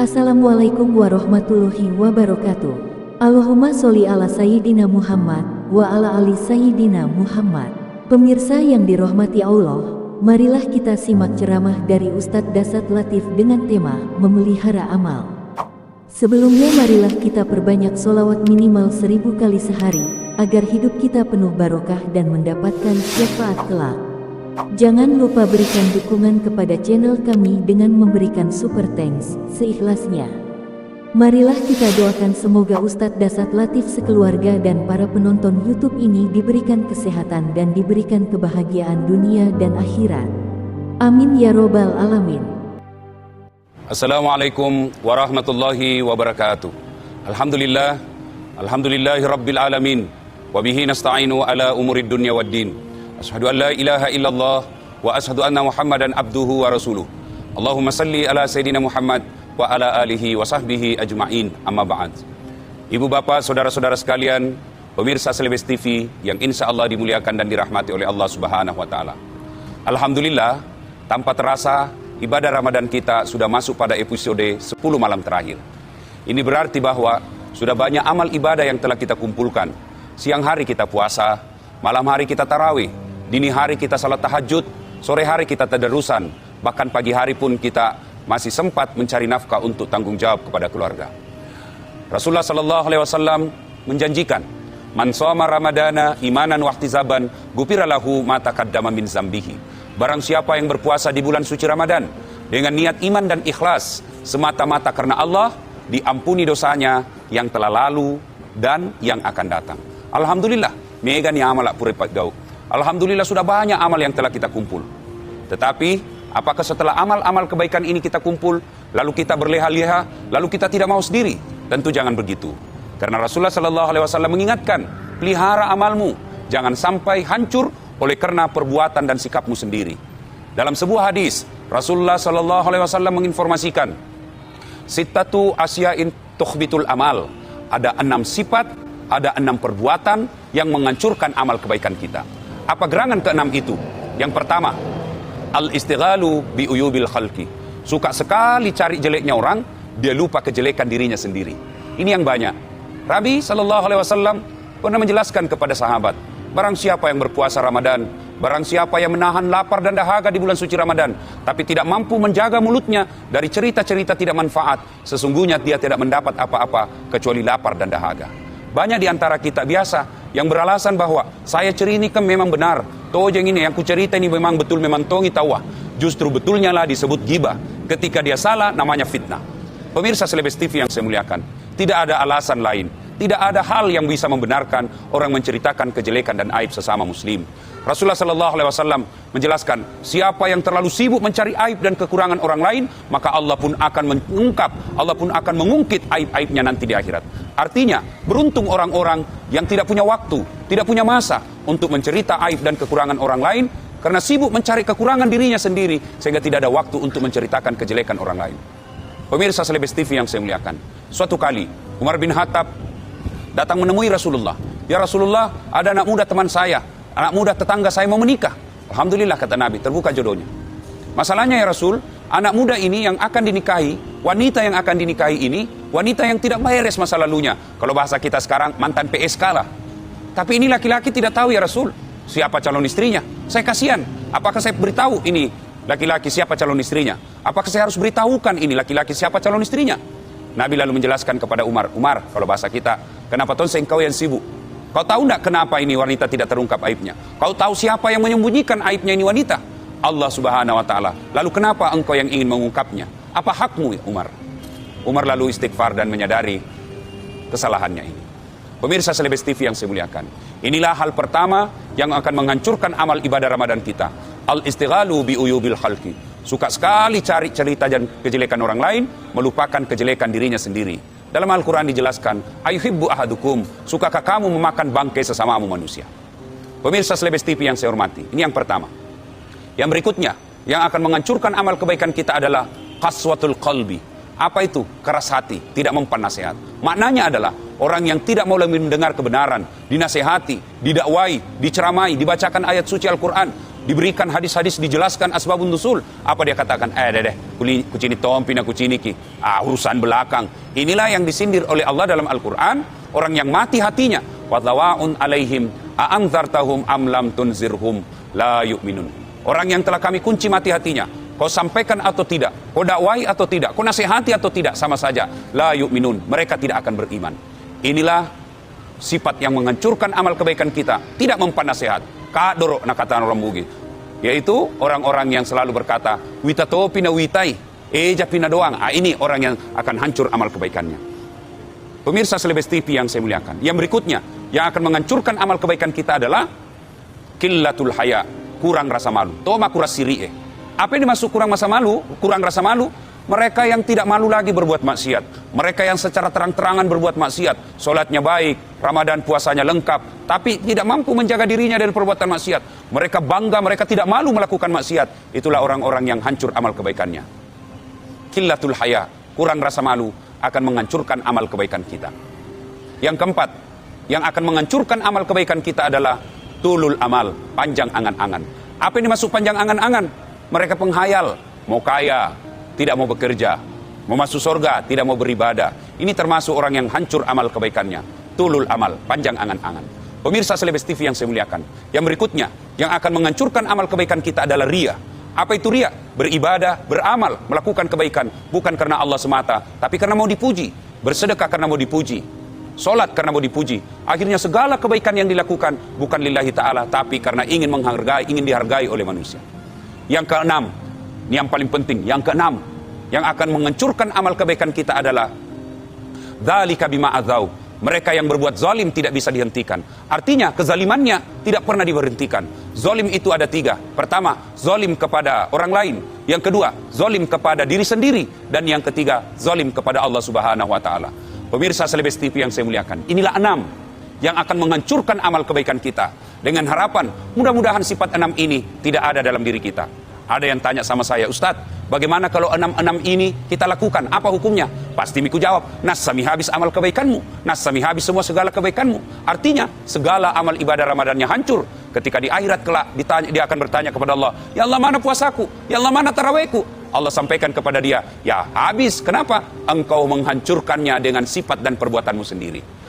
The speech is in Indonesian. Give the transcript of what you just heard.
Assalamualaikum warahmatullahi wabarakatuh. Allahumma sholli ala Sayyidina Muhammad wa ala ali Sayyidina Muhammad. Pemirsa yang dirahmati Allah, marilah kita simak ceramah dari Ustadz Dasat Latif dengan tema memelihara amal. Sebelumnya marilah kita perbanyak sholawat minimal 1000 kali sehari, agar hidup kita penuh barokah dan mendapatkan syafaat kelak. Jangan lupa berikan dukungan kepada channel kami dengan memberikan super thanks seikhlasnya. Marilah kita doakan semoga Ustadz Dasat Latif sekeluarga dan para penonton YouTube ini diberikan kesehatan dan diberikan kebahagiaan dunia dan akhirat. Amin ya robbal alamin. Assalamualaikum warahmatullahi wabarakatuh. Alhamdulillahi rabbil alamin. Wabihi nasta'inu ala umurid dunya waddin. Asyhadu an la ilaha illallah wa asyhadu anna Muhammadan abduhu wa rasuluh. Allahumma salli ala Sayyidina Muhammad wa ala alihi wa sahbihi ajma'in, amma ba'd. Ibu bapak, saudara-saudara sekalian, pemirsa Selebes TV yang insya Allah dimuliakan dan dirahmati oleh Allah Subhanahu wa Ta'ala. Alhamdulillah, tanpa terasa ibadah Ramadan kita sudah masuk pada episode 10 malam terakhir. Ini berarti bahwa sudah banyak amal ibadah yang telah kita kumpulkan. Siang hari kita puasa, malam hari kita tarawih, dini hari kita salat tahajud, sore hari kita tadarusan, bahkan pagi hari pun kita masih sempat mencari nafkah untuk tanggung jawab kepada keluarga. Rasulullah sallallahu alaihi wasallam menjanjikan, "Man shoma Ramadana imanan wa ihtisaban, ghufira lahu ma taqaddama min zambihi." Barang siapa yang berpuasa di bulan suci Ramadan dengan niat iman dan ikhlas semata-mata karena Allah, diampuni dosanya yang telah lalu dan yang akan datang. Alhamdulillah, mega ni amal puripat gau. Alhamdulillah sudah banyak amal yang telah kita kumpul. Tetapi apakah setelah amal-amal kebaikan ini kita kumpul, lalu kita berleha-leha, lalu kita tidak mau sendiri? Tentu jangan begitu. Karena Rasulullah sallallahu alaihi wasallam mengingatkan, pelihara amalmu, jangan sampai hancur oleh karena perbuatan dan sikapmu sendiri. Dalam sebuah hadis, Rasulullah sallallahu alaihi wasallam menginformasikan, sittatu asya'in tukhbitul amal. Ada 6 sifat, ada 6 perbuatan yang menghancurkan amal kebaikan kita. Apa gerangan ke-6 itu? Yang pertama, al-istighalu bi uyubil khalqi. Suka sekali cari jeleknya orang, dia lupa kejelekan dirinya sendiri. Ini yang banyak. Nabi sallallahu alaihi wasallam pernah menjelaskan kepada sahabat, barang siapa yang berpuasa Ramadan, barang siapa yang menahan lapar dan dahaga di bulan suci Ramadan, tapi tidak mampu menjaga mulutnya dari cerita-cerita tidak manfaat, sesungguhnya dia tidak mendapat apa-apa kecuali lapar dan dahaga. Banyak di antara kita biasa yang beralasan bahwa saya cerita memang benar, tojeng ini yang ku cerita ini memang betul, memang tongi tawa. Justru betulnya lah disebut ghibah. Ketika dia salah namanya fitnah. Pemirsa Selebes TV yang saya muliakan, tidak ada alasan lain, tidak ada hal yang bisa membenarkan orang menceritakan kejelekan dan aib sesama muslim. Rasulullah sallallahu alaihi wasallam menjelaskan, siapa yang terlalu sibuk mencari aib dan kekurangan orang lain, maka Allah pun akan mengungkap, Allah pun akan mengungkit aib-aibnya nanti di akhirat. Artinya, beruntung orang-orang yang tidak punya waktu, tidak punya masa untuk mencerita aib dan kekurangan orang lain, karena sibuk mencari kekurangan dirinya sendiri, sehingga tidak ada waktu untuk menceritakan kejelekan orang lain. Pemirsa Selebes TV yang saya muliakan, suatu kali Umar bin Khattab datang menemui Rasulullah. Ya Rasulullah, ada anak muda teman saya, anak muda tetangga saya mau menikah. Alhamdulillah, kata Nabi, terbuka jodohnya. Masalahnya ya Rasul, anak muda ini yang akan dinikahi, wanita yang akan dinikahi ini, wanita yang tidak beres masa lalunya. Kalau bahasa kita sekarang, mantan PSK lah. Tapi ini laki-laki tidak tahu ya Rasul, siapa calon istrinya. Saya kasihan, apakah saya beritahu ini laki-laki siapa calon istrinya? Apakah saya harus beritahukan ini laki-laki siapa calon istrinya? Nabi lalu menjelaskan kepada Umar, Umar, kalau bahasa kita, kenapa Tonseng engkau yang sibuk? Kau tahu tidak kenapa ini wanita tidak terungkap aibnya? Kau tahu siapa yang menyembunyikan aibnya ini wanita? Allah Subhanahu wa Ta'ala. Lalu kenapa engkau yang ingin mengungkapnya? Apa hakmu ya Umar? Umar lalu istighfar dan menyadari kesalahannya ini. Pemirsa Selebes TV yang saya muliakan, inilah hal pertama yang akan menghancurkan amal ibadah Ramadan kita. Al-istighalu bi uyubil khalqi. Suka sekali cari cerita dan kejelekan orang lain, melupakan kejelekan dirinya sendiri. Dalam Al-Quran dijelaskan, ayuhibbu ahadukum, sukakah kamu memakan bangkai sesamamu manusia? Pemirsa Selebes TV yang saya hormati, ini yang pertama. Yang berikutnya, yang akan menghancurkan amal kebaikan kita adalah qaswatul qalbi. Apa itu? Keras hati, tidak mempan nasihat. Maknanya adalah Orang yang tidak mau lagi mendengar kebenaran, dinasehati, didakwai, diceramai, dibacakan ayat suci Al-Quran, diberikan hadis-hadis, dijelaskan asbabun nusul. Apa dia katakan? Kucini tompi na kucini ki. Urusan belakang. Inilah yang disindir oleh Allah dalam Al-Quran. Orang yang mati hatinya. Wadlawaun alaihim a'anzartahum amlam tunzirhum la yu'minun. Orang yang telah kami kunci mati hatinya. Kau sampaikan atau tidak, kau dakwai atau tidak, kau nasihati atau tidak, sama saja. La yu'minun. Mereka tidak akan beriman. Inilah sifat yang menghancurkan amal kebaikan kita. Tidak mempan nasihat. Kadoro na kata orang bugi. Yaitu orang-orang yang selalu berkata, wita to pina witai, eja pina doang. Ini orang yang akan hancur amal kebaikannya. Pemirsa Celebes TV yang saya muliakan. Yang berikutnya, yang akan menghancurkan amal kebaikan kita adalah killatul haya, kurang rasa malu. Toma kuras siri'e. Apa yang dimaksud kurang rasa malu? Kurang rasa malu. Mereka yang tidak malu lagi berbuat maksiat. Mereka yang secara terang-terangan berbuat maksiat. Solatnya baik, Ramadan puasanya lengkap, tapi tidak mampu menjaga dirinya dari perbuatan maksiat. Mereka bangga, mereka tidak malu melakukan maksiat. Itulah orang-orang yang hancur amal kebaikannya. Killatul haya, kurang rasa malu, akan menghancurkan amal kebaikan kita. Yang keempat, yang akan menghancurkan amal kebaikan kita adalah tulul amal, panjang angan-angan. Apa yang dimaksud panjang angan-angan? Mereka penghayal, mau kaya, tidak mau bekerja, mau masuk surga, tidak mau beribadah. Ini termasuk orang yang hancur amal kebaikannya. Tulul amal, panjang angan-angan. Pemirsa Celebes TV yang saya muliakan. Yang berikutnya, yang akan menghancurkan amal kebaikan kita adalah riya. Apa itu riya? Beribadah, beramal, melakukan kebaikan. Bukan karena Allah semata, tapi karena mau dipuji. Bersedekah karena mau dipuji. Solat karena mau dipuji. Akhirnya segala kebaikan yang dilakukan bukan lillahi ta'ala, tapi karena ingin menghargai, ingin dihargai oleh manusia. Yang keenam, ini yang paling penting, yang keenam, yang akan menghancurkan amal kebaikan kita adalah dzalika bima adzau. Mereka yang berbuat zalim tidak bisa dihentikan. Artinya kezalimannya tidak pernah diberhentikan. Zalim itu ada tiga. Pertama, zalim kepada orang lain. Yang kedua, zalim kepada diri sendiri. Dan yang ketiga, zalim kepada Allah Subhanahu wa Ta'ala. Pemirsa Celebes TV yang saya muliakan, inilah 6 yang akan menghancurkan amal kebaikan kita. Dengan harapan, mudah-mudahan sifat 6 ini tidak ada dalam diri kita. Ada yang tanya sama saya, Ustadz, bagaimana kalau 6 ini kita lakukan? Apa hukumnya? Pasti miku jawab, nasami habis amal kebaikanmu. Nasami habis semua segala kebaikanmu. Artinya, segala amal ibadah Ramadannya hancur. Ketika di akhirat kelak, dia akan bertanya kepada Allah, ya Allah, mana puasaku? Ya Allah, mana tarawihku? Allah sampaikan kepada dia, ya habis. Kenapa? Engkau menghancurkannya dengan sifat dan perbuatanmu sendiri.